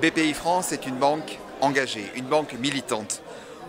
BPI France est une banque engagée, une banque militante.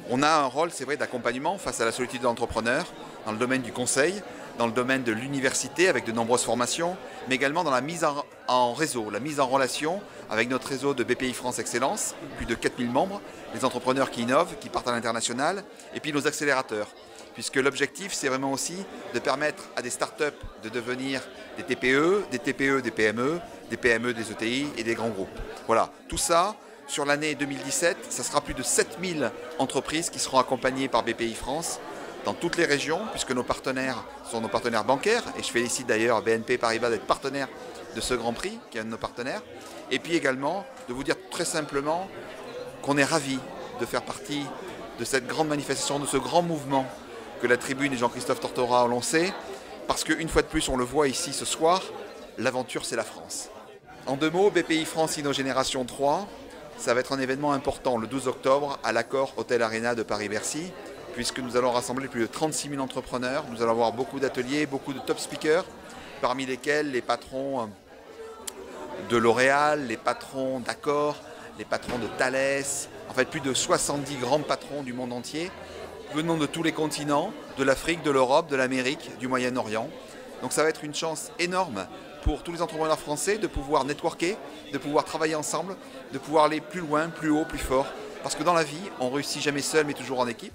On a un rôle, c'est vrai, d'accompagnement face à la solitude de l'entrepreneur, dans le domaine du conseil, dans le domaine de l'université avec de nombreuses formations, mais également dans la mise en réseau, la mise en relation avec notre réseau de BPI France Excellence, plus de 4000 membres, les entrepreneurs qui innovent, qui partent à l'international, et puis nos accélérateurs. Puisque l'objectif, c'est vraiment aussi de permettre à des startups de devenir des TPE, des TPE, des PME, des PME, des ETI et des grands groupes. Voilà, tout ça, sur l'année 2017, ça sera plus de 7000 entreprises qui seront accompagnées par BPI France dans toutes les régions, puisque nos partenaires sont nos partenaires bancaires, et je félicite d'ailleurs BNP Paribas d'être partenaire de ce Grand Prix, qui est un de nos partenaires, et puis également de vous dire très simplement qu'on est ravis de faire partie de cette grande manifestation, de ce grand mouvement que la Tribune et Jean-Christophe Tortora ont lancé, parce qu'une fois de plus, on le voit ici ce soir, l'aventure c'est la France. En deux mots, BPI France InnoGénération 3, ça va être un événement important le 12 octobre à l'Accor Hôtel Arena de Paris-Bercy, puisque nous allons rassembler plus de 36 000 entrepreneurs, nous allons avoir beaucoup d'ateliers, beaucoup de top speakers, parmi lesquels les patrons de L'Oréal, les patrons d'Accor, les patrons de Thales, en fait plus de 70 grands patrons du monde entier, venant de tous les continents, de l'Afrique, de l'Europe, de l'Amérique, du Moyen-Orient. Donc ça va être une chance énorme pour tous les entrepreneurs français de pouvoir networker, de pouvoir travailler ensemble, de pouvoir aller plus loin, plus haut, plus fort. Parce que dans la vie, on réussit jamais seul mais toujours en équipe.